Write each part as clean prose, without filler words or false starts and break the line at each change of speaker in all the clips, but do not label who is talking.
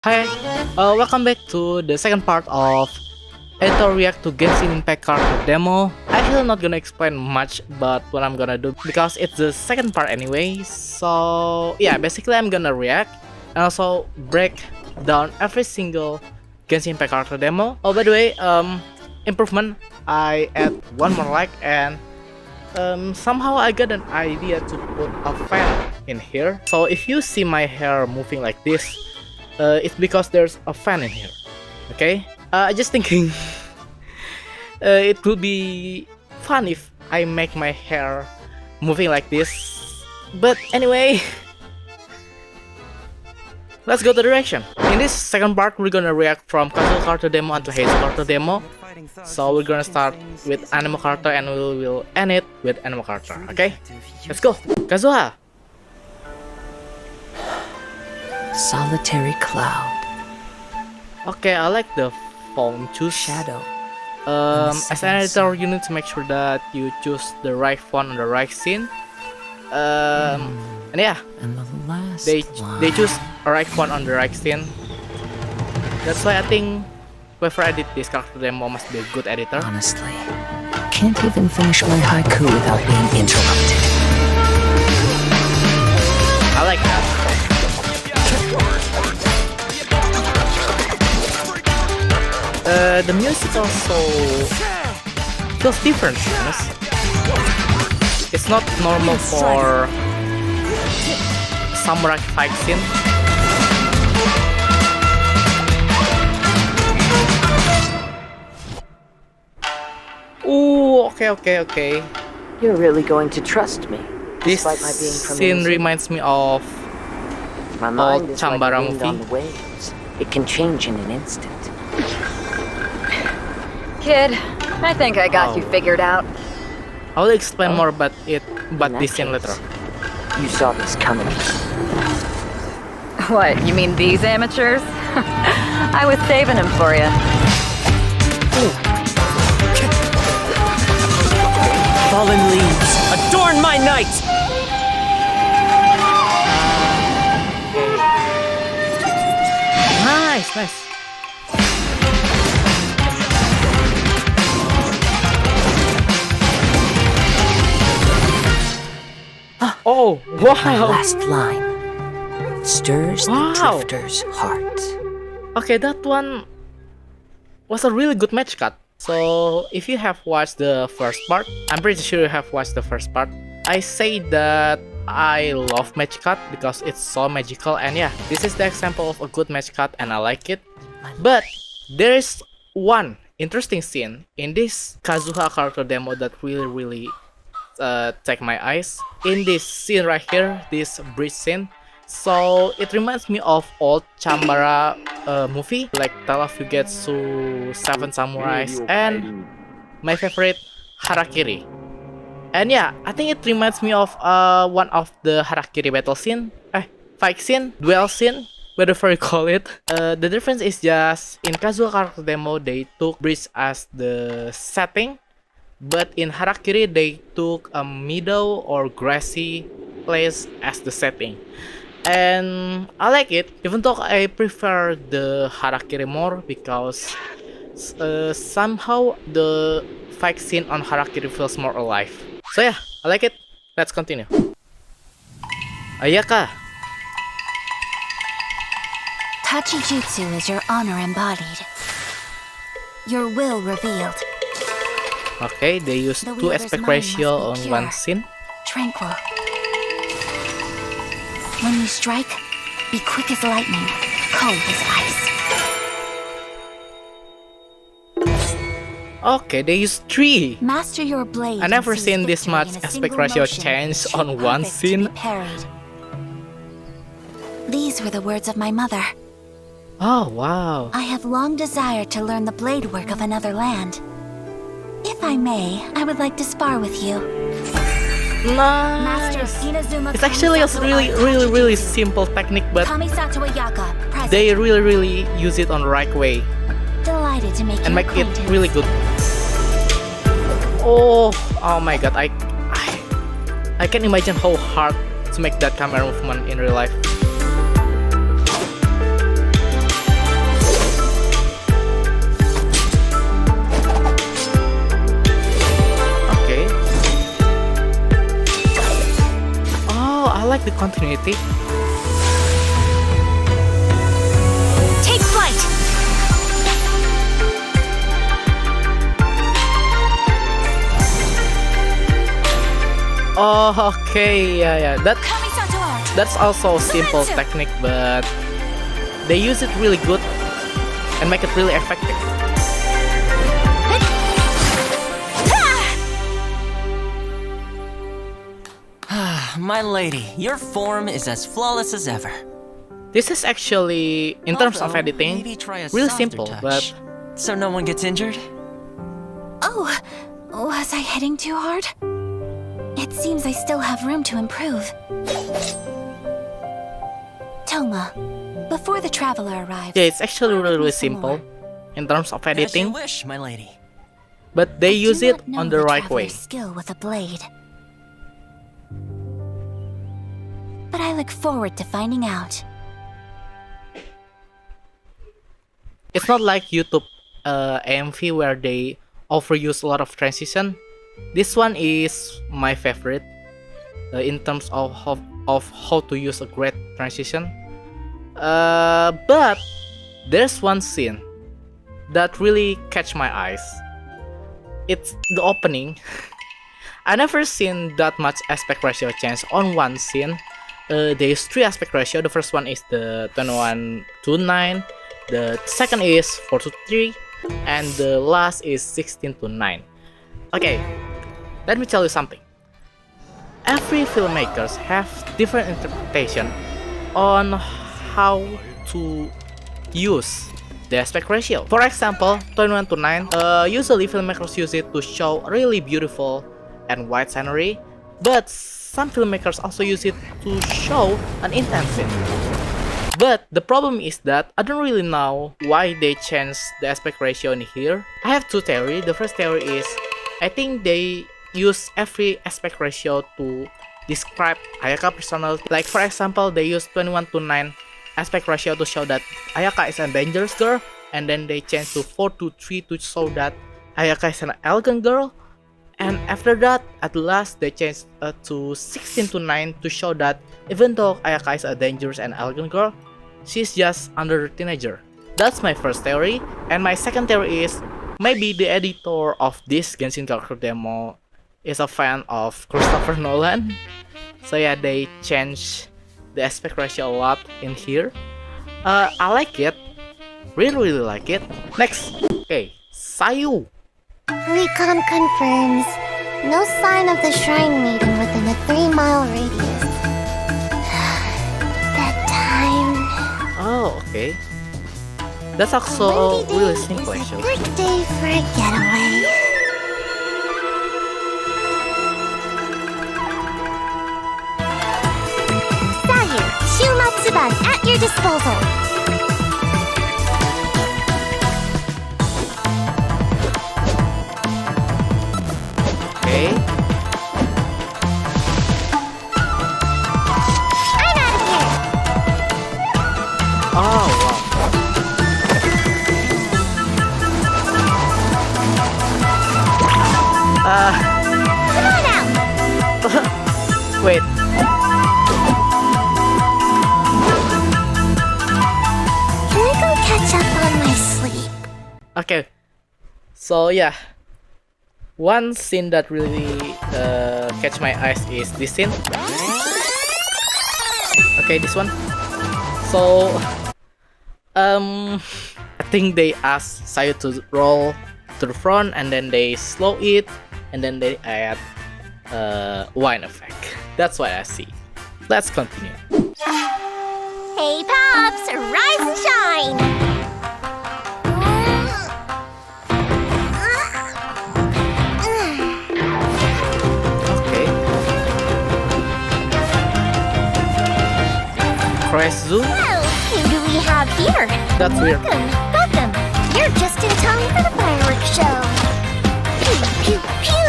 Hi, welcome back to the second part of Itto react to Genshin Impact character demo. Actually not gonna explain much about what I'm gonna do because it's the second part anyway. So yeah, basically I'm gonna react and also break down every single Genshin Impact character demo. Oh, by the way, improvement, I add one more like and somehow I got an idea to put a fan in here. So if you see my hair moving like this, it's because there's a fan in here. Okay, just thinking it would be fun if I make my hair moving like this. But anyway, let's go to the reaction. In this second part, we're gonna react from Kazuha character demo until Heizou character demo. So we're gonna start with animal character and we will end it with animal character. Okay, let's go. Kazuha.
Solitary cloud.
Okay, I like the font choose.
Shadow.
As an editor, you need to make sure that you choose the right font on the right scene. And yeah,
And the last
they
line.
choose a right font on the right scene. That's why I think whoever edit this character demo must be a good editor.
Honestly, can't even finish my haiku without being interrupted.
I like that. The music also feels different, to be honest. It's not normal for samurai fight scene. Ooh, okay.
You're really going to trust me,
This
despite my being from
scene
innocent?
reminds me of
My mind
old
is like
Chambara
wind on
movie.
the waves. It can change in an instant.
Kid, I think I got you
Oh.
figured out.
I will explain more about it, but
In that
this scene
case,
later.
You saw this coming.
What, you mean these amateurs? I was saving them for you.
Fallen leaves, adorn my night!
Nice. Oh,
My
wow.
last line stirs
Wow.
the drifter's heart.
Okay, that one was a really good match cut. So, if you have watched the first part, I'm pretty sure you have watched the first part. I say that I love match cut because it's so magical, and yeah, this is the example of a good match cut and I like it. But there is one interesting scene in this Kazuha character demo that really take my eyes. In this scene right here, this bridge scene. So it reminds me of old Chambara movie, like Tale of Fugetsu, Seven Samurais, and my favorite, Harakiri. And yeah, I think it reminds me of one of the Harakiri battle scene, fight scene, duel scene, whatever you call it. The difference is just in Kazuha character demo they took bridge as the setting, but in Harakiri they took a meadow or grassy place as the setting. And I like it, even though I prefer the Harakiri more because somehow the fight scene on Harakiri feels more alive. So yeah, I like it. Let's continue. Ayaka.
Tachijutsu is your honor embodied. Your will revealed.
Okay, they use
The
2
weaver's
aspect
mind
ratio
must
on
be
one
pure.
scene.
Tranquil. When you strike, be quick as lightning, cold as ice.
Okay, they use 3.
Master your blade.
I never
and seize
seen this
victory
much
in a
aspect
single
ratio
motion,
change
too
on one
perfect to
scene.
be parried. These were the words of my mother.
Oh wow.
I have long desired to learn the blade work of another land. If I may, I would like to spar with you. Master
Nice.
Inazuma
It's actually a
Kamisato
really
Tachijutsu.
simple technique, but
Kamisato Ayaka, present.
they really use it on the right way
Delighted to make
and
your
make it
acquaintance.
really good. Oh my god, I can imagine how hard to make that camera movement in real life. ability.
Take flight!
Oh, okay, yeah. That's also a simple technique, but they use it really good and make it really effective.
My lady, your form is as flawless as ever.
This is actually, in terms of
Although,
editing,
maybe try a
really
softer
simple,
touch,
but
so no one gets injured.
Oh, was I hitting too hard? It seems I still have room to improve. Thoma, before the traveler arrives...
yeah, it's actually
share with
really
me some
simple
more.
in terms of
As you
editing,
wish, my lady.
but they
I
use
do
it
not know
on the right way.
traveler's skill with a blade. But I look forward to finding out.
It's not like YouTube AMV where they overuse a lot of transition. This one is my favorite in terms of how to use a great transition. But there's one scene that really catch my eyes. It's the opening. I never seen that much aspect ratio change on one scene. There's 3 aspect ratio. The first one is the 21:9. The second is 4:3, and the last is 16:9. Okay, let me tell you something. Every filmmakers have different interpretation on how to use the aspect ratio. For example, 21:9. Usually filmmakers use it to show really beautiful and wide scenery, but some filmmakers also use it to show an intense scene. But the problem is that I don't really know why they changed the aspect ratio in here. I have 2 theories. The first theory is I think they use every aspect ratio to describe Ayaka personality. Like for example, they use 21:9 aspect ratio to show that Ayaka is a dangerous girl, and then they change to 4:3 to show that Ayaka is an elegant girl. And after that, at last, they changed to 16:9 to show that even though Ayaka is a dangerous and elegant girl, she's just under a teenager. That's my first theory. And my second theory is maybe the editor of this Genshin character demo is a fan of Christopher Nolan. So yeah, they changed the aspect ratio a lot in here. I like it. Really like it. Next. Okay, Sayu.
Recon confirms. No sign of the Shrine Maiden within a 3-mile radius. That time.
Oh, okay. That's also really simple actually.
Perfect day for a getaway. Sayu, Shumatsuban at your disposal.
Okay.
I'm out of here.
Oh, wow.
Come on out.
Wait.
Can I go catch up on my sleep?
Okay. So yeah. One scene that really catch my eyes is this scene. Okay, this one. So, I think they asked Sayu to roll to the front, and then they slow it, and then they add wine effect. That's what I see. Let's continue.
Hey, Pops, rise and shine.
Heizou?
Well, who do we have here?
That's weird.
Welcome. You're just in time for the fireworks show. Pew, pew, pew.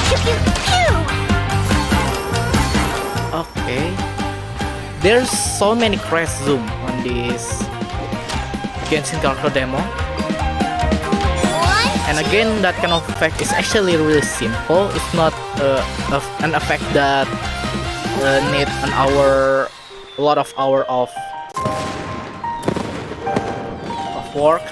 Pew, pew, pew.
Okay. There's so many crash zoom on this Genshin character demo. And again, that kind of effect is actually really simple. It's not an effect that need an hour a lot of hour of work.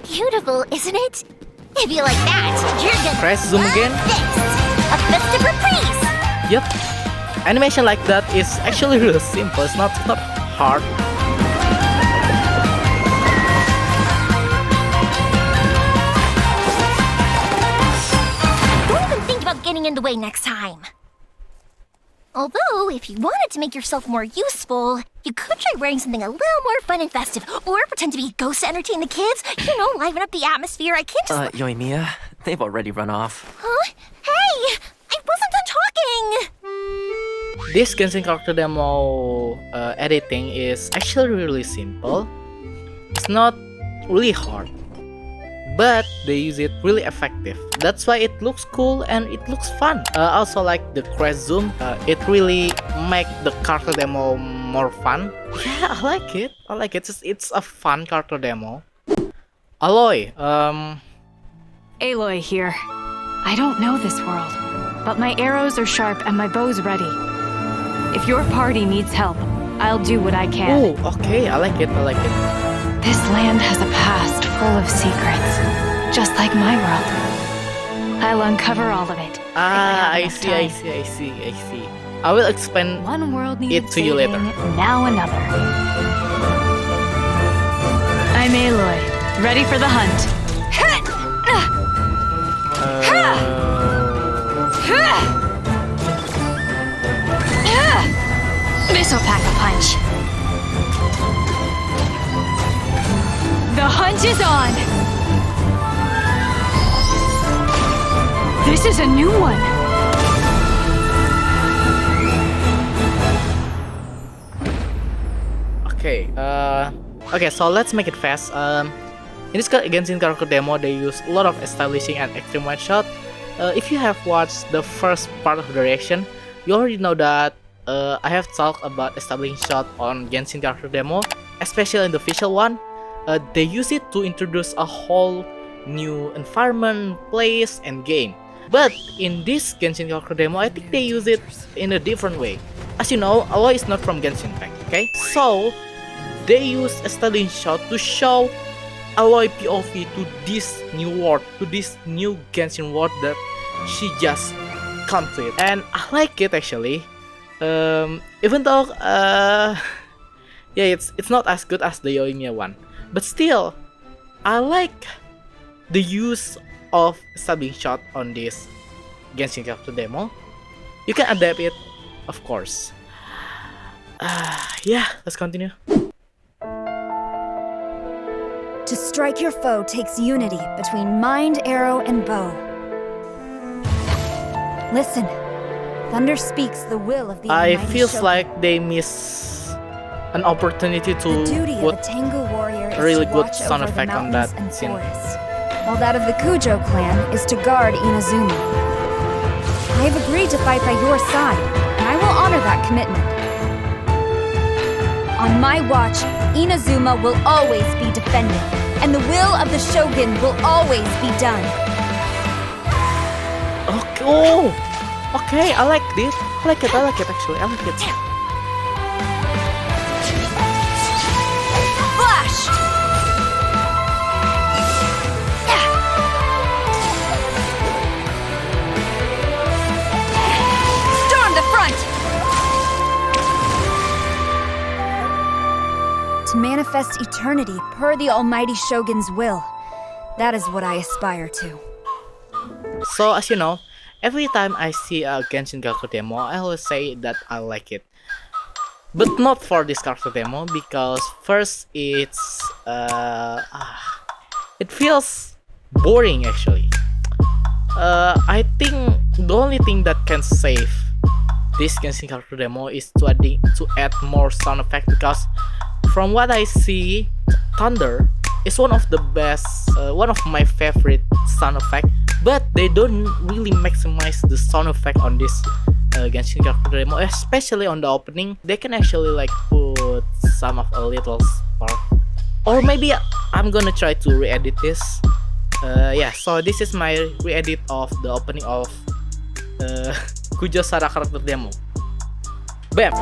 Beautiful, isn't it? If you like that, you're gonna
Press zoom
love
again.
this. A festive reprise.
Yep. Animation like that is actually really simple. It's not hard.
Don't even think about getting in the way next time. Although, if you wanted to make yourself more useful, you could try wearing something a little more fun and festive, or pretend to be a ghost to entertain the kids. You know, liven up the atmosphere. I can't just.
Yoimiya, they've already run off.
Huh? Hey! I wasn't done talking!
This Genshin character demo editing is actually really simple. It's not really hard, but they use it really effective. That's why it looks cool and it looks fun. Also like the crash zoom, it really make the character demo more fun. Yeah, I like it. I like it. It's a fun character demo. Aloy,
Aloy here. I don't know this world, but my arrows are sharp and my bow's ready. If your party needs help, I'll do what I can.
oh, okay, I like it. I like it.
This land has a past full of secrets, just like my world. I'll uncover all of it.
I see. I will explain
One world
it
needs
to you later.
now another. I'm Aloy, ready for the hunt. This'll pack a punch. The hunt is on. This is a new one.
Okay, so let's make it fast. In this Genshin character demo, they use a lot of establishing and extreme one shot. If you have watched the first part of the reaction, you already know that I have talked about establishing shot on Genshin character demo, especially in the visual one. They use it to introduce a whole new environment, place, and game. But in this Genshin character demo, I think they use it in a different way. As you know, Aloy is not from Genshin Impact, okay? So, they use establishing shot to show Aloy POV to this new world, to this new Genshin world that she just come to it. And I like it actually. Even though yeah, it's not as good as the Yoimiya one, but still I like the use of establishing shot on this Genshin character demo. You can adapt it, of course. Yeah, let's continue.
To strike your foe takes unity between mind, arrow, and bow. Listen, thunder speaks the will of the
I
almighty
feels
Shogun.
like they miss an opportunity to
The duty of
put
a Tengu warrior is
really
to
good
watch
sound
over the
effect on
mountains
that
and
scene.
forests, while that of the Kujou clan is to guard Inazuma. I have agreed to fight by your side, and I will honor that commitment. On my watch, Inazuma will always be defended, and the will of the Shogun will always be done.
Okay, oh, okay, I like this. I like it actually. I like it.
Flash! Storm the front! To manifest eternity per the almighty Shogun's will. That is what I aspire to.
So as you know, every time I see a Genshin character demo, I always say that I like it. But not for this character demo, because first it feels boring actually. I think the only thing that can save this Genshin character demo is to add more sound effect, because from what I see, thunder it's one of the best, one of my favorite sound effect. But they don't really maximize the sound effect on this Genshin character demo, especially on the opening. They can actually like put some of a little spark, or maybe I'm gonna try to re-edit this. Yeah, so this is my re-edit of the opening of KujouSara character demo. Bam!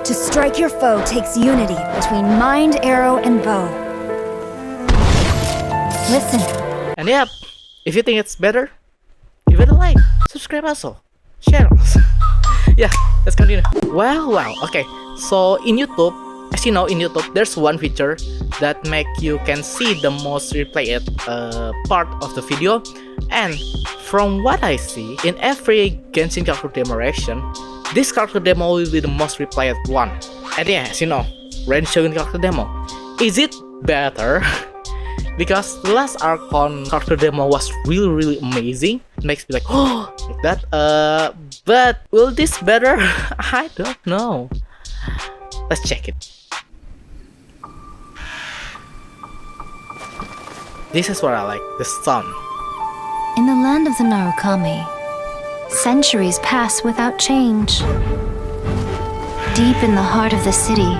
To strike your foe takes unity between mind, arrow, and bow. Listen.
And yep, if you think it's better, give it a like, subscribe also, share also. Yeah, let's continue. Wow, okay. So in YouTube, as you know, in YouTube, there's one feature that make you can see the most replayed part of the video. And from what I see, in every Genshin character demo reaction, this character demo will be the most replayed one. And yeah, as you know, Raidenshogun character demo. Is it better? Because the last Archon character demo was really amazing. It makes me like, oh, like that. But will this better? I don't know. Let's check it. This is what I like, the sun.
In the land of the Narukami, centuries pass without change. Deep in the heart of the city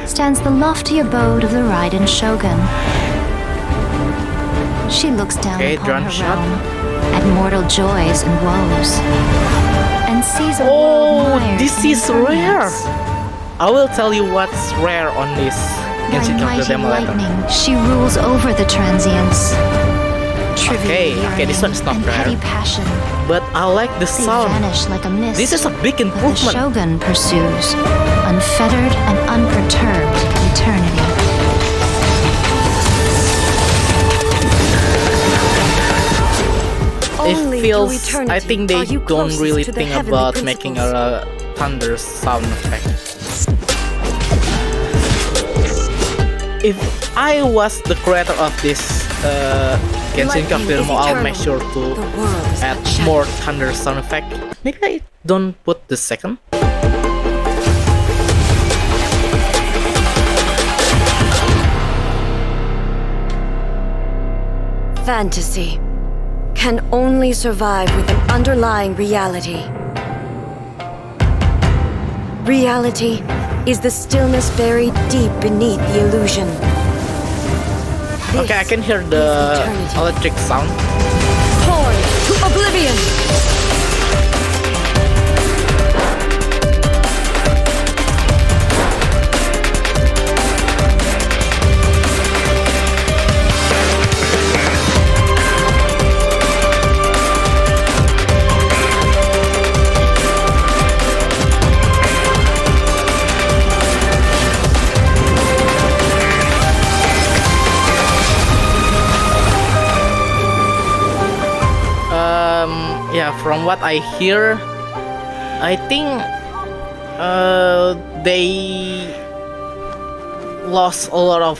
stands the lofty abode of the Raidenshogun. She looks down upon her realm at mortal joys and woes, and sees a world mired
this
in
is rare.
impermanence.
I will tell you what's rare on this Genshin
By
character
mighty
demo later.
lightning, she rules over the transients.
Okay, this one is not
and
rare.
petty passion,
But I like the
they
sound.
vanish like a mist.
This is a big
But the
improvement.
Shogun pursues, unfettered and unperturbed eternity.
It feels, I think they don't really think about making a thunder sound effect. If I was the creator of this Genshin character demo, I'll make sure to add more thunder sound effect. Maybe I don't put the second.
Fantasy can only survive with an underlying reality. Reality is the stillness buried deep beneath the illusion.
Okay, I can hear the electric sound.
Horn to oblivion!
Yeah, from what I hear, I think they lost a lot of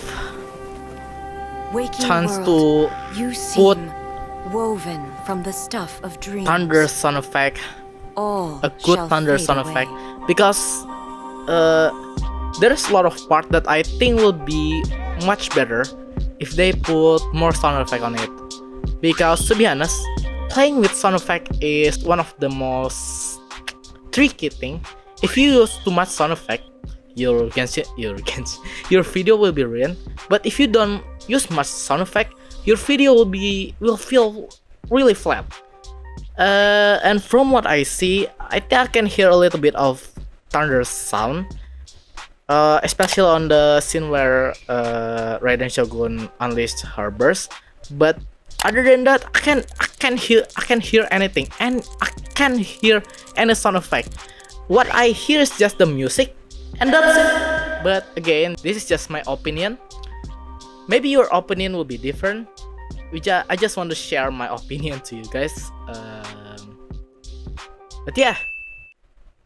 Waking
chance
world,
to
you
put
seem woven from the stuff of dreams.
thunder sound effect,
All
a good
shall
thunder
fade
sound
away.
effect, because there's a lot of part that I think will be much better if they put more sound effect on it. Because to be honest, playing with sound effect is one of the most tricky thing. If you use too much sound effect, your video will be ruined. But if you don't use much sound effect, your video will feel really flat. And from what I see, I think I can hear a little bit of thunder sound, especially on the scene where Raidenshogun unleashed her burst. But other than that, I can't hear anything, and I can't hear any sound effect. What I hear is just the music, and that's it. But again, this is just my opinion. Maybe your opinion will be different. I just want to share my opinion to you guys. But yeah,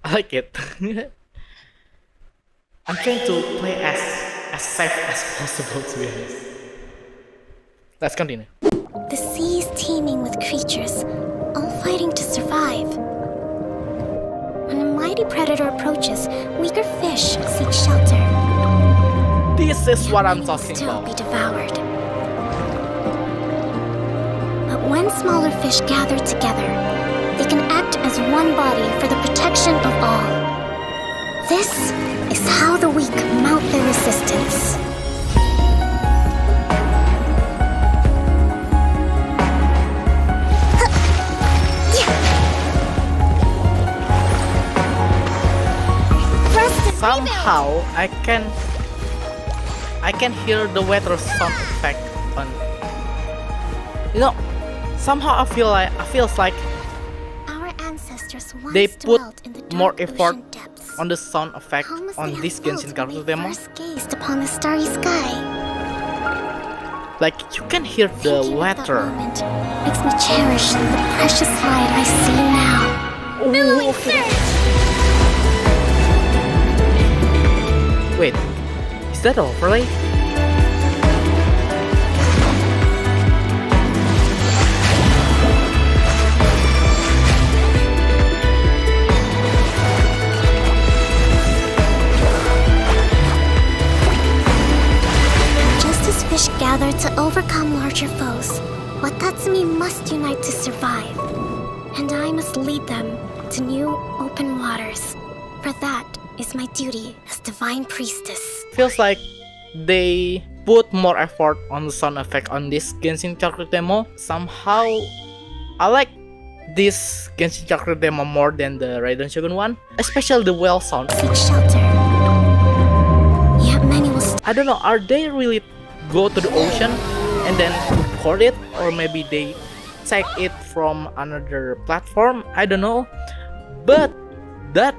I like it. I'm trying to play as safe as possible, to be honest. Let's continue.
The sea's teeming with creatures, all fighting to survive. When a mighty predator approaches, weaker fish seek shelter.
This is what I'm
Many will
talking
still
about.
be devoured. But when smaller fish gather together, they can act as one body for the protection of all. This is how the weak mount their resistance.
Somehow I can hear the weather sound effect on. You know, somehow I feels like
Our ancestors once
they put
dwelt in the
more
dark
effort
ocean depths.
on the sound effect
How must
on
they
this
have felt
Genshin
when
character
they
demo.
first gazed upon the starry sky?
Like you can hear the
Thinking of that
weather.
moment makes me cherish the precious light I see now.
Ooh, okay. Wait, is that overlay?
Just as fish gather to overcome larger foes, Watatsumi must unite to survive. And I must lead them to new open waters. For that is my duty as Divine Priestess.
Feels like they put more effort on the sound effect on this Genshin character demo. Somehow, I like this Genshin character demo more than the Raidenshogun one, especially the whale sound.
Seek shelter. Yet many will
I don't know, are they really go to the ocean and then record it, or maybe they take it from another platform? I don't know, but that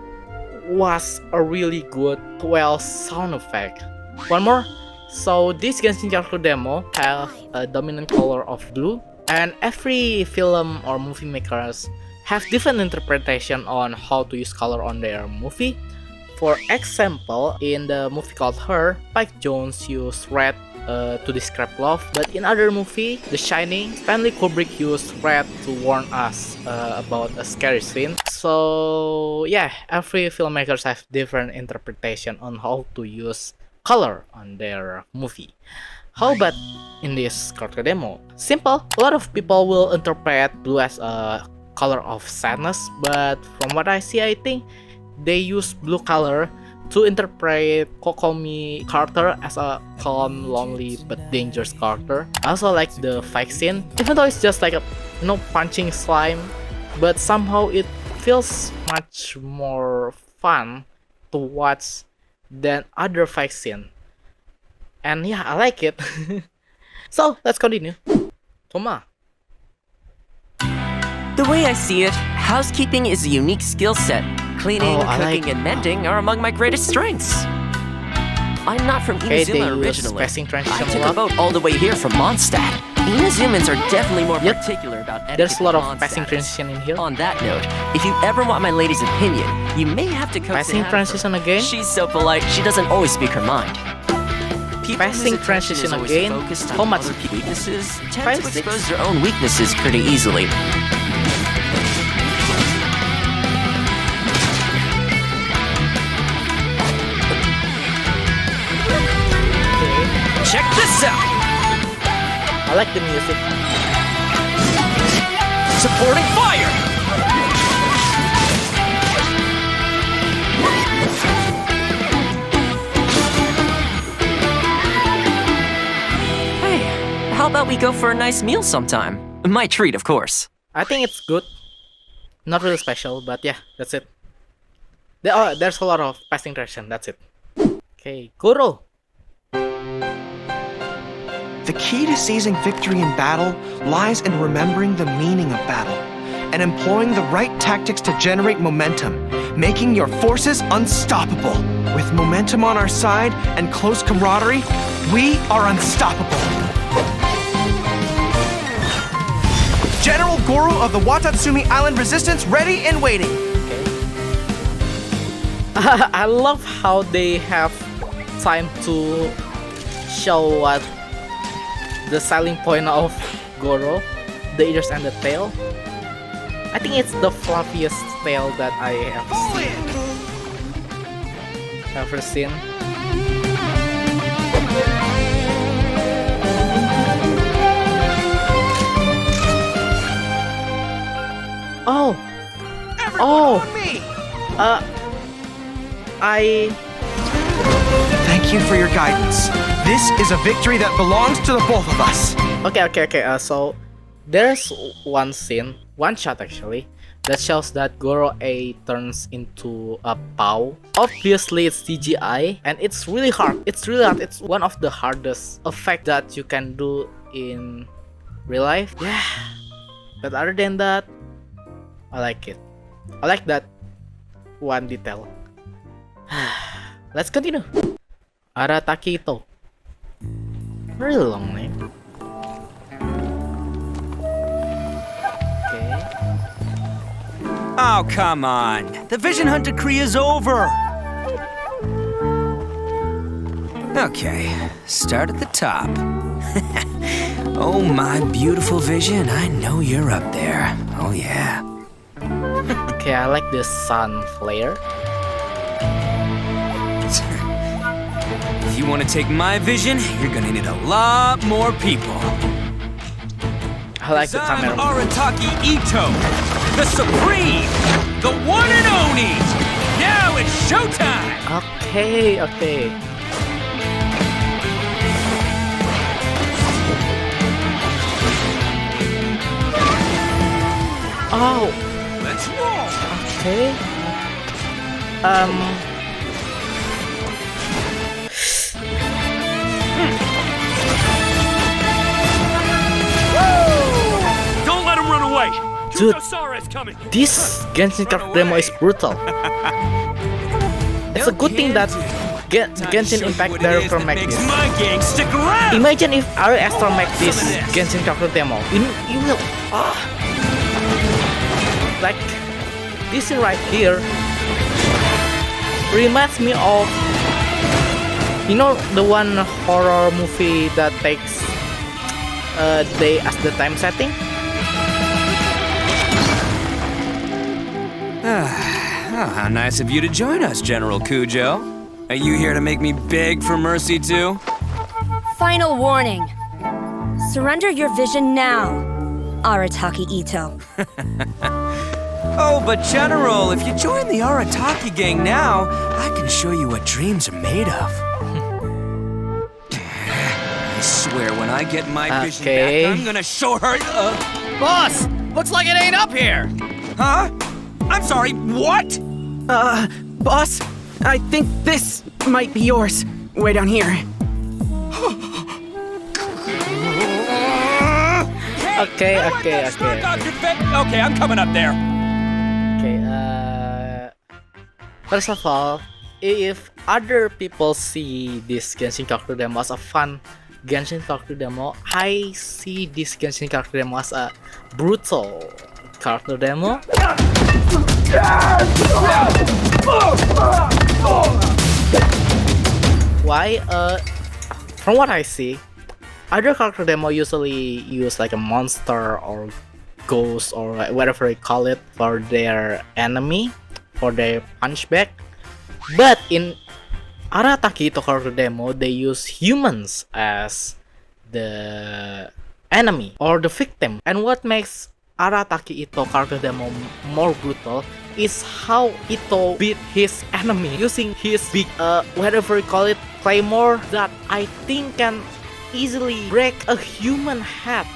was a really good whale sound effect. One more. So this Genshin character demo have a dominant color of blue, and every film or movie makers have different interpretation on how to use color on their movie. For example, in the movie called Her, Spike Jonze used red to describe love, but in other movie, The Shining, Stanley Kubrick used red to warn us about a scary scene. So yeah, every filmmakers have different interpretation on how to use color on their movie. How about in this character demo? Simple. A lot of people will interpret blue as a color of sadness, but from what I see, I think they use blue color to interpret Kokomi character as a calm, lonely, but dangerous character. I also like the fight scene, even though it's just like a punching slime, but somehow it feels much more fun to watch than other fight scene. And yeah, I like it. So let's continue. Thoma.
The way I see it, housekeeping is a unique skill set. Cleaning,
I
cooking,
like-
and mending are among my greatest strengths. I'm not from
Okay, they
Inazuma
use
originally.
passing transition
I
a
took
lot.
a boat all the way here from Mondstadt. Inazumans are definitely more
Yep.
particular about etiquette
There's a lot of
than
passing
Mondstatters.
transition in here.
On that note, if you ever want my lady's opinion, you may have to coax
Passing
it out of her.
transition again?
She's so polite, she doesn't always speak her mind. People whose
Passing
attention is
transition
always
again?
focused
How
on
much?
other people's weaknesses tend
5,
to
6?
expose their own weaknesses pretty easily. Check this out!
I like the music.
Supporting fire! Hey, how about we go for a nice meal sometime? My treat, of course.
I think it's good. Not really special, but yeah, that's it. There's a lot of passing transition, that's it. Okay, Gorou.
The key to seizing victory in battle lies in remembering the meaning of battle and employing the right tactics to generate momentum, making your forces unstoppable. With momentum on our side and close camaraderie, we are unstoppable. General Gorou of the Watatsumi Island Resistance ready and waiting.
I love how they have time to show what the selling point of Gorou, the ears and the tail. I think it's the fluffiest tail that I have seen. Oh!
Everyone on me! Thank you for your guidance. This is a victory that belongs to the both of us.
Okay. So there's one scene, one shot actually, that shows that Gorou A turns into a POW. Obviously, it's CGI, and it's really hard. It's one of the hardest effects that you can do in real life. Yeah. But other than that, I like it. I like that one detail. Let's continue. Arataki Itto. Really long name. Okay.
Oh, come on. The Vision Hunt decree is over. Okay, start at the top. Oh, my beautiful Vision, I know you're up there. Oh, yeah.
Okay, I like the sun flare.
If you want to take my vision, you're gonna need a lot more people.
I like the
I'm
camera.
Arataki Itto, the Supreme, the one and only. Now it's showtime.
Okay. Oh,
Let's roll.
okay.
Don't let him run away.
Dude,
KujouSara is coming.
this Genshin character demo is brutal. It's a good thing that Genshin Impact director make this.
My gang stick around.
Imagine if Ari Aster make this Genshin character demo. You will like this scene right here reminds me of, you know, the one horror movie that takes day as the time setting.
How nice of you to join us, General Kujo. Are you here to make me beg for mercy too?
Final warning. Surrender your vision now, Arataki Itto.
Oh, but General, if you join the Arataki gang now, I can show you what dreams are made of. I swear when I get my vision
Okay.
back, I'm gonna show her.
Boss! Looks like it ain't up here!
Huh? I'm sorry, what?
Boss, I think this might be yours. Way down here.
Okay.
Okay, I'm coming up there.
Okay, first of all, if other people see this Genshin character demo as a fun Genshin character demo, I see this Genshin character demo as a brutal character demo. Why? From what I see, other character demo usually use like a monster or ghost or whatever you call it for their enemy, for their punchback. But in Arataki Itto character demo, they use humans as the enemy or the victim. And what makes Arataki Itto character demo more brutal is how Itto beat his enemy using his big whatever you call it, claymore that I think can easily break a human head.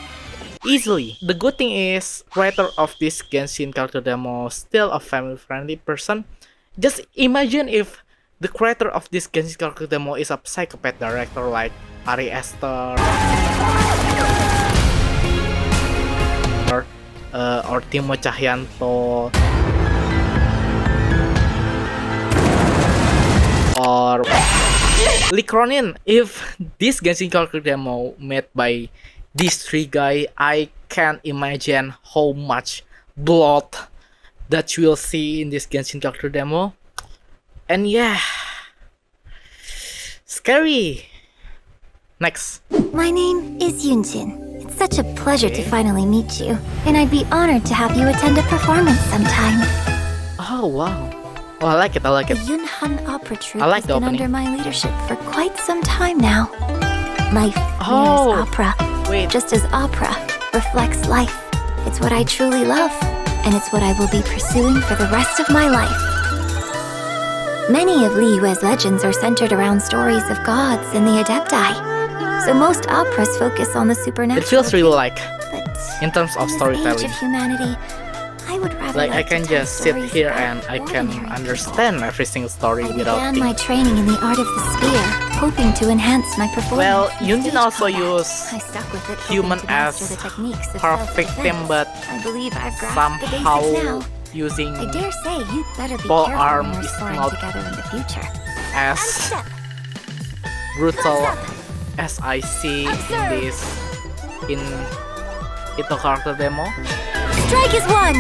Easily. The good thing is, creator of this Genshin character demo still a family-friendly person. Just imagine if the creator of this Genshin character demo is a psychopath director like Ari Aster or Timo Cahyanto or Lee Cronin. If this Genshin character demo made by these three guys, I can't imagine how much blood that you will see in this Genshin character demo. And yeah, scary. Next.
My name is Yunjin. It's such a pleasure to finally meet you, and I'd be honored to have you attend a performance sometime.
Oh wow. Oh, I like it.
The Yunhan Opera Troupe
I like
has
the
been
opening.
under my leadership for quite some time now. Life
Oh,
mirrors opera,
wait.
just as opera reflects life. It's what I truly love,
and it's what I will be pursuing for the rest of my life. Many of Liyue's legends are centered around stories of gods and the Adepti, so most operas focus on the supernatural.
It feels really like, in terms of
In this age
storytelling,
of humanity, I would rather
like I
to
can
tell
just sit
stories
here
about
and I can
ordinary
understand every single story
I
without
began my
thinking.
training in the art of the spear, hoping to enhance my performance.
Well,
in
Yunjin
stage
also
combat.
used
I stuck with it, hoping
human
to master
as
the techniques of
her
self-defense.
victim, but
I believe I've grasped the
somehow
basics now.
using
I dare say you'd better be
pole
careful
arm
when we're
is
sparring
not
together in the future.
as brutal as I see in Itto character demo.
Strike is one!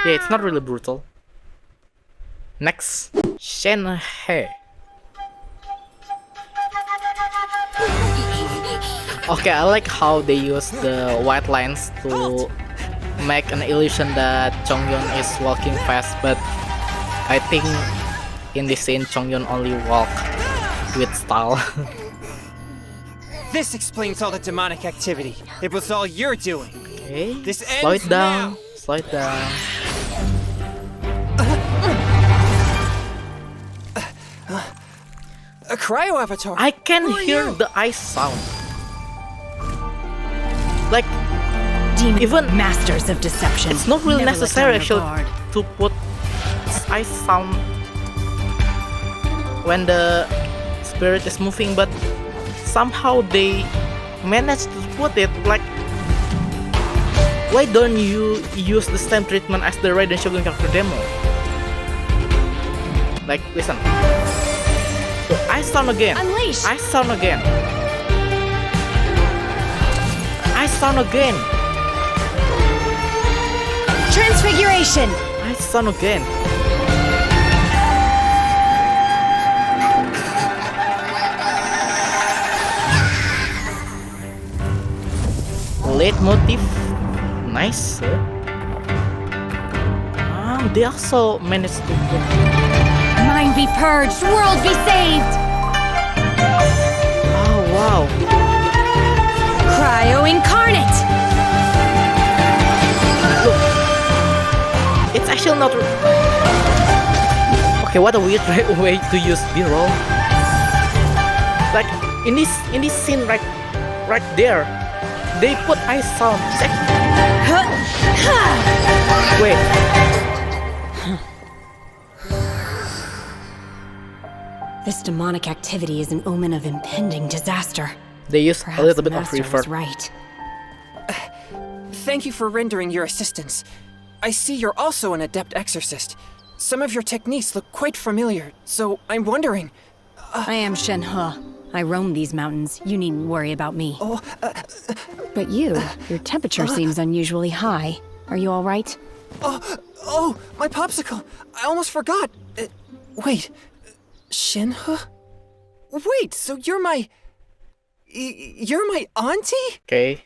Yeah, it's not really brutal. Next, Shenhe. Okay, I like how they use the white lines to make an illusion that Chongyun is walking fast, but I think in this scene Chongyun only walk with style.
This explains all the demonic activity. It was all you're doing.
Okay,
This
slow
ends
it down,
now.
slow it down.
A cryo avatar.
I can
Who are
hear
you?
the ice sound. Like,
Demon
even
masters of deception.
it's not really
Never let
necessary
down your
actually
guard.
to put ice sound when the spirit is moving, but somehow they managed to put it like, why don't you use the same treatment as the Raidenshogun character demo? Like, listen. So, ice sound again.
Unleash!
Ice sound again. Ice sound again.
Transfiguration!
Ice sound again. Leitmotif, nice. They also managed to put.
Mind be purged, world be saved!
Oh wow!
Cryo incarnate!
Look, it's actually not. Okay, what a weird way to use B-roll. Like in this scene right there, they put ice sound. Wait.
This demonic activity is an omen of impending disaster.
They use
Perhaps
a little
the
bit of
master
reverb.
was right.
Thank you for rendering your assistance. I see you're also an adept exorcist. Some of your techniques look quite familiar, so I'm wondering.
I am Shenhe. I roam these mountains. You needn't worry about me. But your temperature seems unusually high. Are you all right?
Oh, my popsicle! I almost forgot. Wait, Shenhe? Wait, so you're my auntie?
Okay.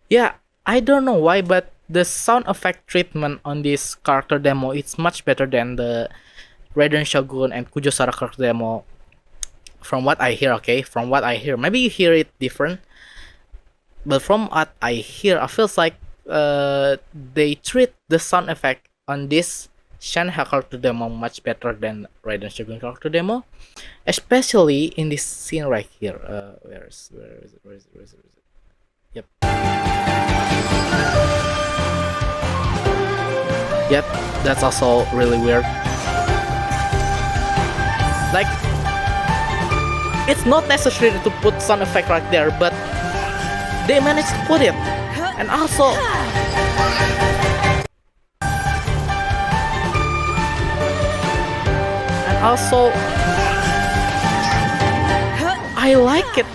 Yeah, I don't know why, but the sound effect treatment on this character demo is much better than the Raidenshogun and KujouSara character demo. From what I hear, okay? From what I hear. Maybe you hear it different. But from what I hear, I feels like they treat the sound effect on this Shenhe character demo much better than Raidenshogun character demo. Especially in this scene right here. Where is it? Yep. Yep, that's also really weird. Like, it's not necessary to put sound effect right there, but they managed to put it. And also, I like it.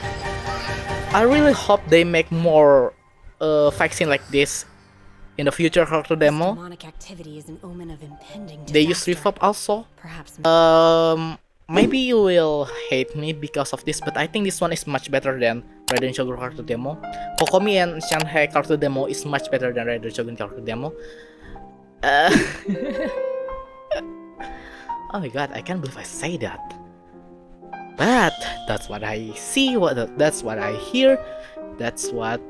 I really hope they make more fight scene like this in the future character demo.
Demonic activity is an omen of impending disaster.
They use reverb also.
Perhaps.
Maybe you will hate me because of this, but I think this one is much better than Raidenshogun character demo. Kokomi and Shenhe character demo is much better than Raidenshogun character demo. Oh my god, I can't believe I say that. But that's what I see, that's what I hear, that's what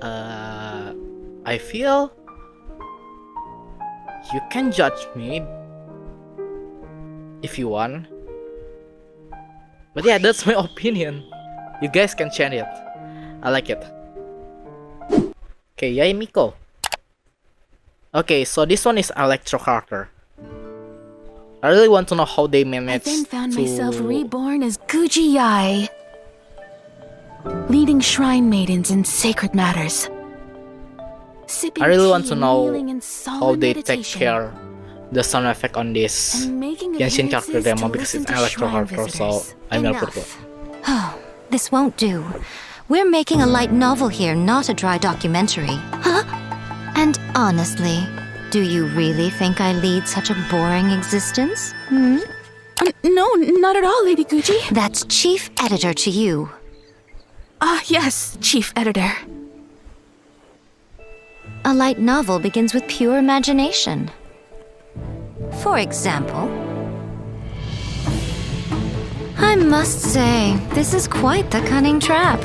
I feel. You can judge me if you want. But yeah, that's my opinion. You guys can change it. I like it. Okay, Yaemiko. Okay, so this one is Electro character. I really want to know how they managed
I then found
to...
myself reborn as Gujiyai, leading shrine maidens in sacred matters. Sipping
I really
tea
want to
and
know
kneeling in
how
solemn
they
meditation,
take care the sound effect on this
and making
Genshin character
appearances
demo
to
because
listen
it's
to
Electro
shrine
character, so
visitors.
I'm gonna put
Enough.
it.
Oh, this won't do. We're making a light novel here, not a dry documentary. Huh? And honestly, do you really think I lead such a boring existence?
No, not at all, Lady Guji.
That's chief editor to you.
Yes, Chief Editor.
A light novel begins with pure imagination. For example, I must say, this is quite the cunning trap.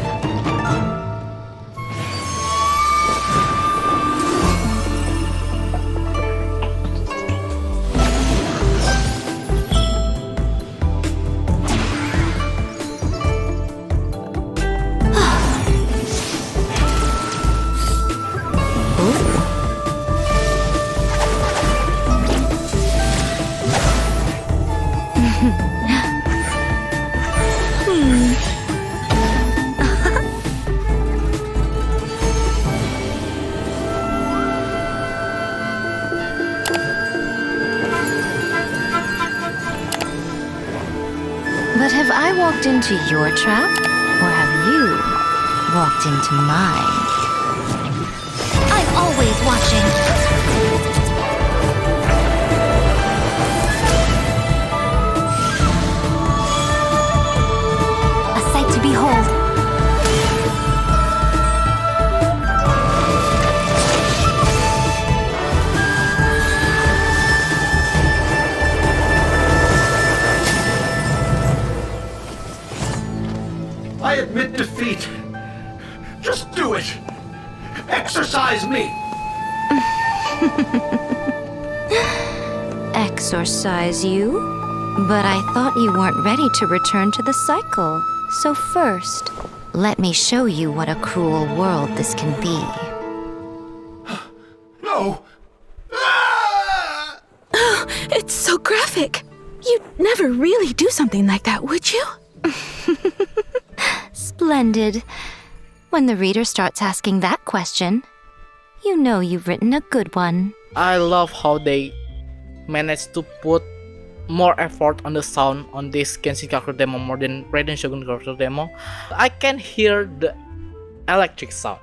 But have I walked into your trap, or have you walked into mine? I'm always watching. A sight to behold.
I admit defeat. Just do it. Exercise me.
Exorcise you? But I thought you weren't ready to return to the cycle. So first, let me show you what a cruel world this can be.
No.
It's so graphic. You'd never really do something like that, would you?
Splendid. When the reader starts asking that question, you know you've written a good one.
I love how they managed to put more effort on the sound on this Genshin character demo more than Raidenshogun character demo. I can hear the electric sound.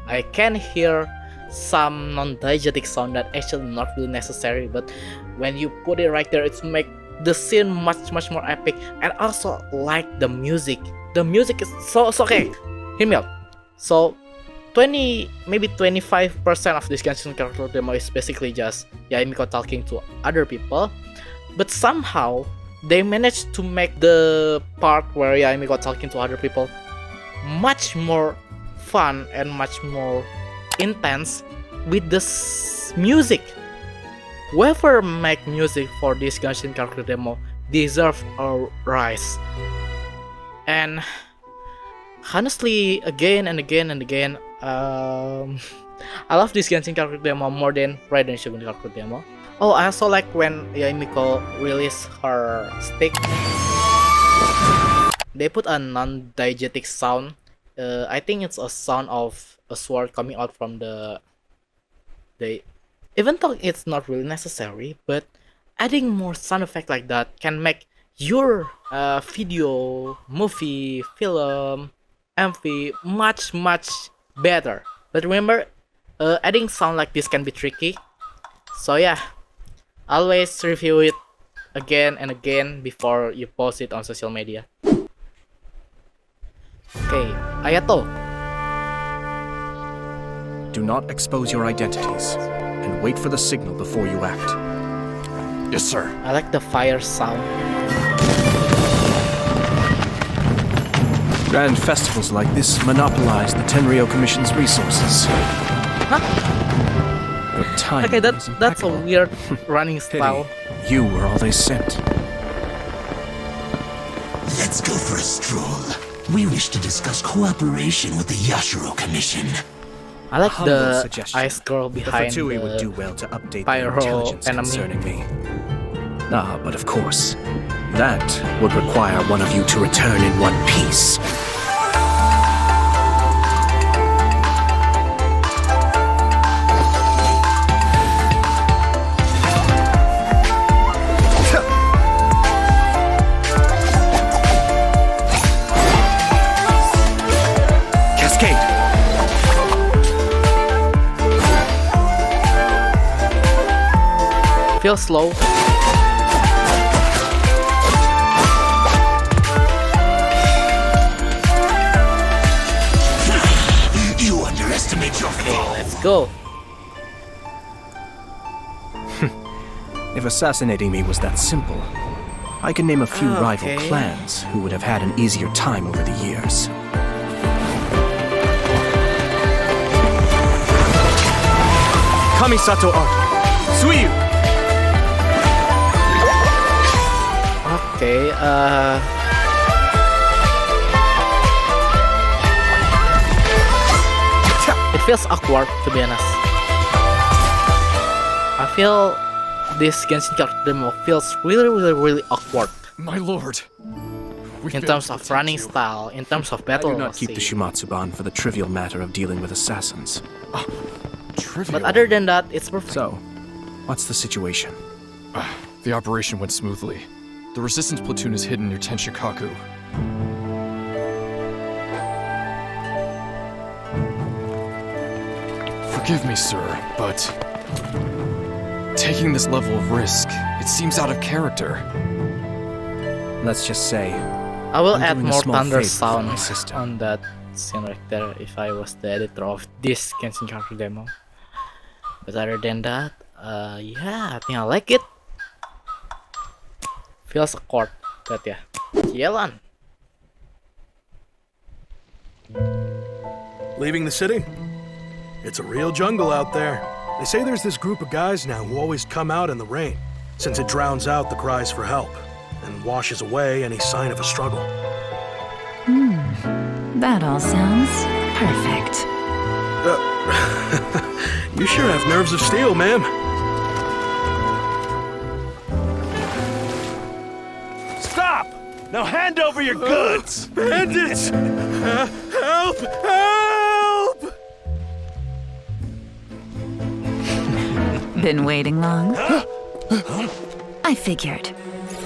I can hear some non-diegetic sound that actually not really necessary, but when you put it right there, it's make the scene much more epic. And also like the music. The music is so okay. Hear me out. So maybe 25% of this Genshin character demo is basically just Yaemiko talking to other people, but somehow they managed to make the part where Yaemiko talking to other people much more fun and much more intense with this music. Whoever make music for this Genshin character demo deserve a rise. And honestly, again and again and again, I love this Genshin character demo more than Raidenshogun character demo. Oh, I also like when Yaemiko released her stick. They put a non-diegetic sound. I think it's a sound of a sword coming out from the even though it's not really necessary, but adding more sound effect like that can make your video, movie, film, MV much better. But remember, adding sound like this can be tricky. So yeah, always review it again and again before you post it on social media. Okay, Ayato.
Do not expose your identities, and wait for the signal before you act. Yes, sir.
I like the fire sound.
Grand festivals like this monopolize the Tenryou Commission's resources. Your time
Okay,
is
that's a
impeccable.
weird running style.
You were all they sent.
Let's go for a stroll. We wish to discuss cooperation with the Yashiro Commission.
I like
Humble
the
suggestion.
ice girl
The
behind
Fatui
the
would do well to update their
pyro
intelligence
enemy.
concerning me. Ah, but of course, that would require one of you to return in one piece. Cascade!
Feels slow.
You underestimate your foe.
Let's go.
If assassinating me was that simple, I can name a few rival
Okay.
clans who would have had an easier time over the years. Kamisato Art! Sayu!
Okay, it feels awkward, to be honest. I feel this Genshin Impact demo feels really awkward.
My lord.
In terms of running style, in terms of
I
battle.
do not keep the Shumatsuban for the trivial matter of dealing with assassins.
But other than that, it's perfect.
So, what's the situation?
The operation went smoothly. The resistance platoon is hidden near Tenshikaku. Forgive me, sir, but taking this level of risk, it seems out of character.
Let's just say,
I will
I'm
add
doing a
more
small
thunder
favor for my
sounds
sister.
on that scene right there if I was the editor of this Genshin Impact demo. But other than that, yeah, I think I like it. Feels awkward, but yeah. Yelan.
Leaving the city? It's a real jungle out there. They say there's this group of guys now who always come out in the rain, since it drowns out the cries for help and washes away any sign of a struggle.
That all sounds perfect.
You sure have nerves of steel, ma'am.
Stop! Now hand over your goods!
Bandits! Help! Help!
Been waiting long? I figured.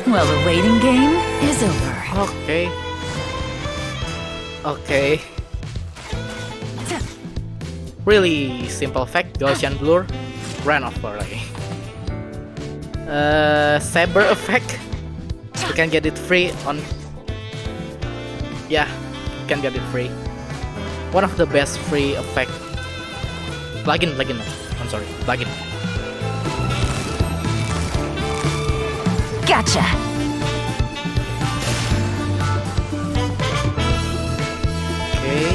Well, the waiting game is over.
Okay. Okay. Really simple fact, Gaussian blur ran off already. Saber effect. You can get it free on. Yeah, you can get it free. One of the best free effect. Plugin. I'm sorry, plugin.
Gotcha.
Okay.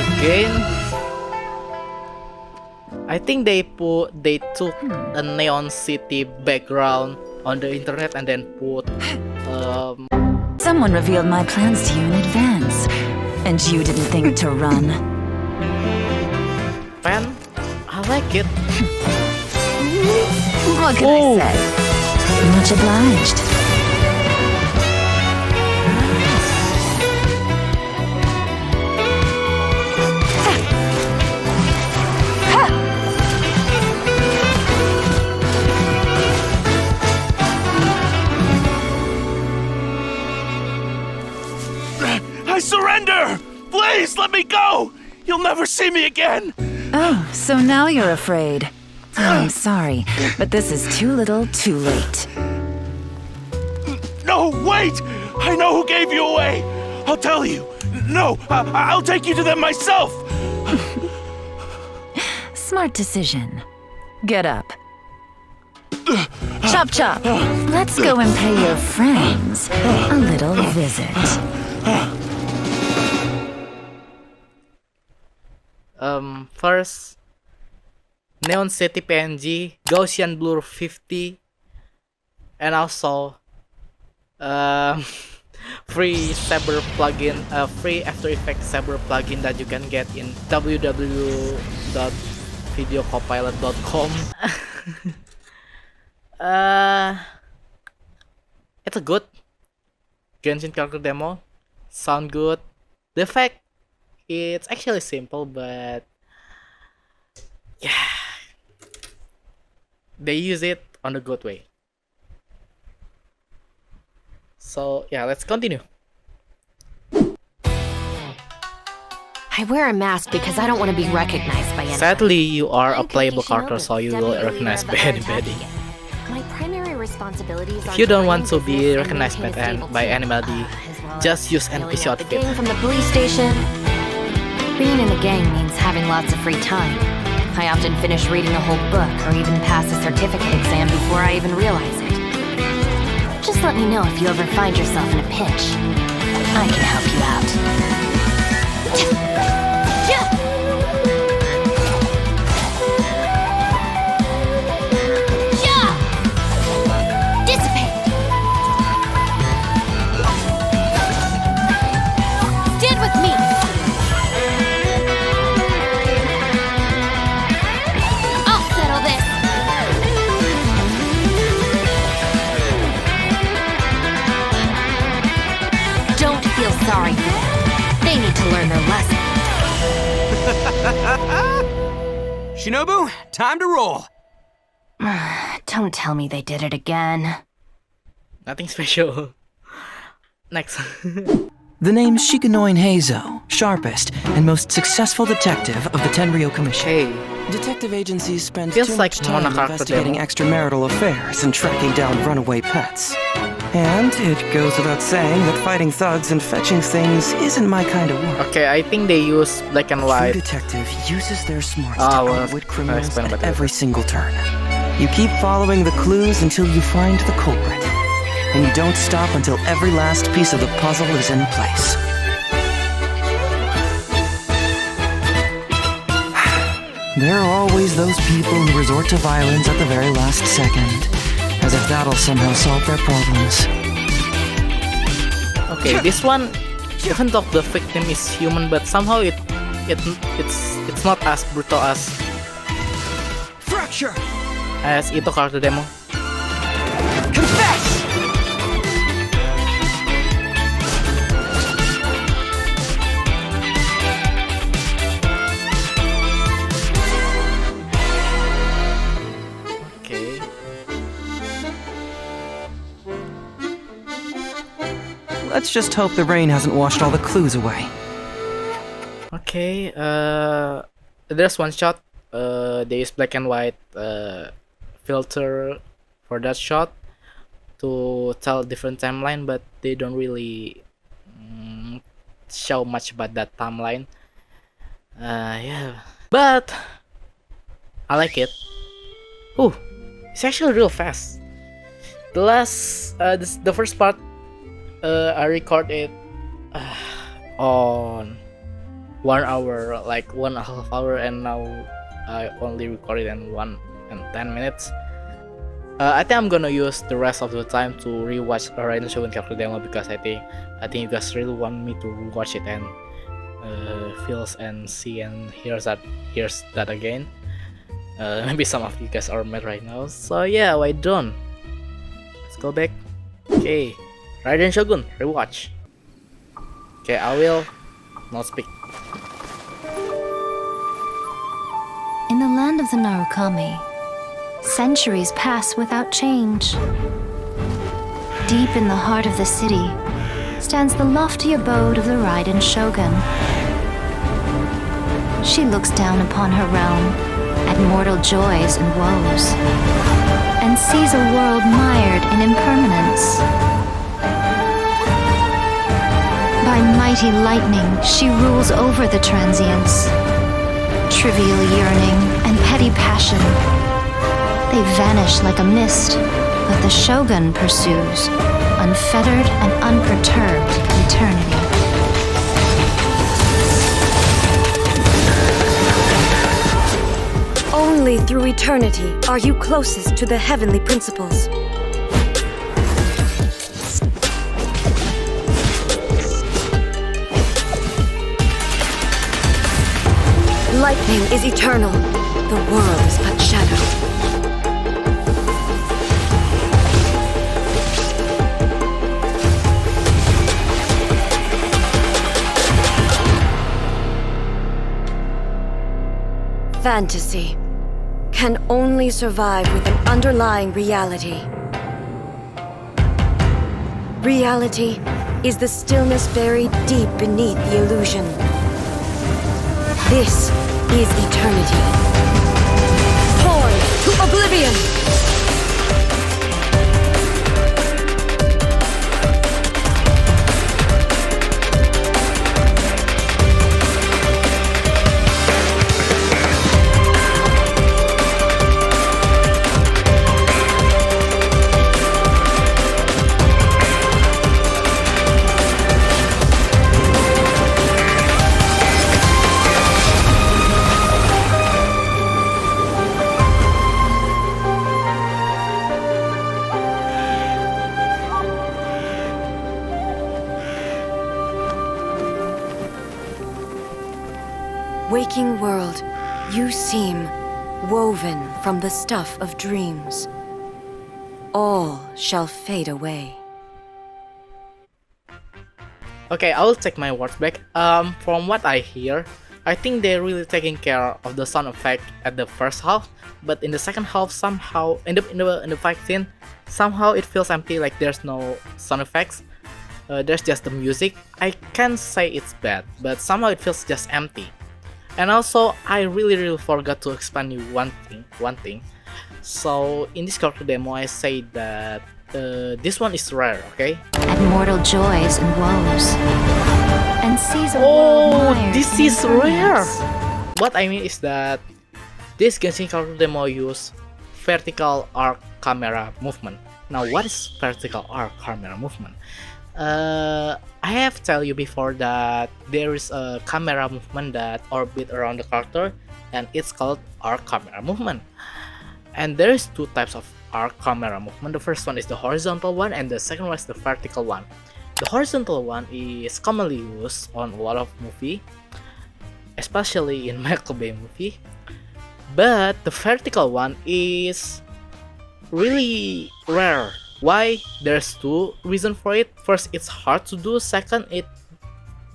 Again. I think they took a neon city background on the internet and then put
Someone revealed my plans to you in advance, and you didn't think to run.
pen. I like it.
What can I say? Much obliged.
I surrender! Please let me go! You'll never see me again!
Oh, so now you're afraid. Oh, I'm sorry, but this is too little, too late.
No, wait! I know who gave you away! I'll tell you! No, I'll take you to them myself!
Smart decision. Get up. Chop chop. Let's go and pay your friends a little visit.
First, Neon City PNG, Gaussian Blur 50, and also free Saber plugin, free After Effects Saber plugin that you can get in www.videocopilot.com. It's a good Genshin character demo. Sound good. The fact it's actually simple, but yeah, they use it on a good way. So yeah, let's continue.
I wear a mask because I don't want to be recognized by anyone.
Sadly, you are a playable character, so you will recognize by anybody.
My primary responsibilities
If you don't want to be recognized by anybody, just use NPC outfit.
Getting from the police station. Being in the gang means having lots of free time. I often finish reading a whole book or even pass a certificate exam before I even realize it. Just let me know if you ever find yourself in a pinch. I can help you out.
Dissipate! Stand with me! I'll settle this!
Don't feel sorry for them. They need to learn their lesson.
Shinobu, time to roll.
Don't tell me they did it again.
Nothing special. Next.
The name's Shikanoin Heizou, sharpest and most successful detective of the Tenryou Commission.
Hey.
Detective agencies spend
Feels
too
like
much time
Monarch
investigating
demo.
extramarital affairs and tracking down runaway pets. And it goes without saying that fighting thugs and fetching things isn't my kind of work.
Okay, I think they use black and white.
True detective uses their smarts to
well,
outwit criminals
explain
at
about that.
every single turn. You keep following the clues until you find the culprit. And you don't stop until every last piece of the puzzle is in place. There are always those people who resort to violence at the very last second, as if that'll somehow solve their problems.
Okay, this one, even though the victim is human, but somehow it's not as brutal as
Fracture!
Itto character demo.
Confess!
Okay.
Let's just hope the rain hasn't washed all the clues away.
Okay, there's one shot. They use black and white filter for that shot to tell different timeline, but they don't really show much about that timeline. Yeah, but I like it. Oh, it's actually real fast. The first part, I record it on 1 hour, like 1.5 hours, and now I only recorded in 1 and 10 minutes. I think I'm gonna use the rest of the time to rewatch Raidenshogun character demo because I think you guys really want me to rewatch it and feels and see and hears that again. Maybe some of you guys are mad right now. So yeah, why don't? Let's go back. Okay, Raidenshogun rewatch. Okay, I will not speak.
In the land of the Narukami, centuries pass without change. Deep in the heart of the city stands the lofty abode of the Raidenshogun. She looks down upon her realm at mortal joys and woes, and sees a world mired in impermanence. By mighty lightning, she rules over the transients. Trivial yearning and petty passion, they vanish like a mist, but the Shogun pursues, unfettered and unperturbed eternity.
through eternity are you closest to the heavenly principles? Lightning is eternal. The world is but shadow. Fantasy can only survive with an underlying reality. Reality is the stillness buried deep beneath the illusion. This is eternity. Torn to oblivion! Waking world, you seem woven from the stuff of dreams. All shall fade away.
Okay, I will take my words back. From what I hear, I think they're really taking care of the sound effect at the first half, but in the second half, somehow in the fight scene, somehow it feels empty, like there's no sound effects. There's just the music. I can't say it's bad, but somehow it feels just empty. And also, I really forgot to explain you one thing. So in this character demo, I say that this one is rare, okay?
At mortal joys and woes, and sees a
Oh,
world mired
this
in
is rare.
impermanence.
What I mean is that this Genshin character demo use vertical arc camera movement. Now, what is vertical arc camera movement? I have tell you before that there is a camera movement that orbit around the character, and it's called arc camera movement. And there is two types of arc camera movement. The first one is the horizontal one, and the second one is the vertical one. The horizontal one is commonly used on a lot of movie, especially in Michael Bay movie. But the vertical one is really rare. Why? There's two reasons for it. First, it's hard to do. Second, it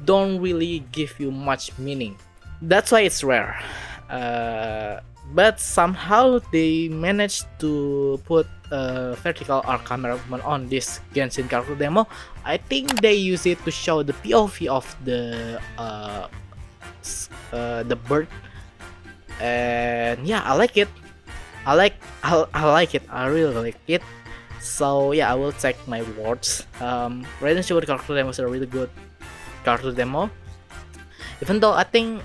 don't really give you much meaning. That's why it's rare. But somehow they managed to put a vertical arc camera movement on this Genshin character demo. I think they use it to show the POV of the bird, and yeah, I like it. I like it. I really like it. So yeah, I will take my words. Raidenshogun character demo is a really good character demo. Even though I think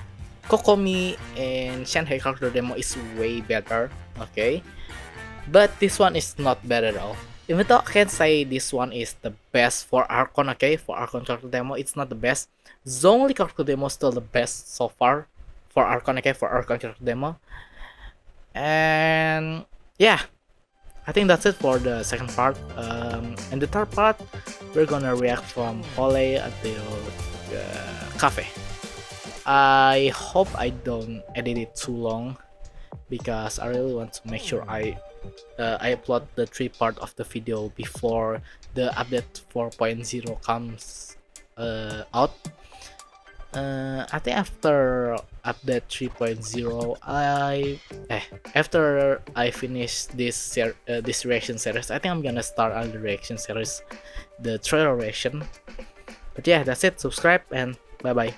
Kokomi and Shenhe character demo is way better, okay? But this one is not bad at all. Even though I can say this one is the best for Archon, okay? For Archon character demo, it's not the best. Zhongli character demo is still the best so far for Archon, okay? For Archon character demo. And yeah, I think that's it for the second part. And the third part, we're gonna react from Hole until Cafe. I hope I don't edit it too long, because I really want to make sure I upload the 3 part of the video before the update 4.0 comes out. I think after update 3.0, after I finish this reaction series, I think I'm gonna start on the reaction series, the trailer reaction. But yeah, that's it. Subscribe and bye bye.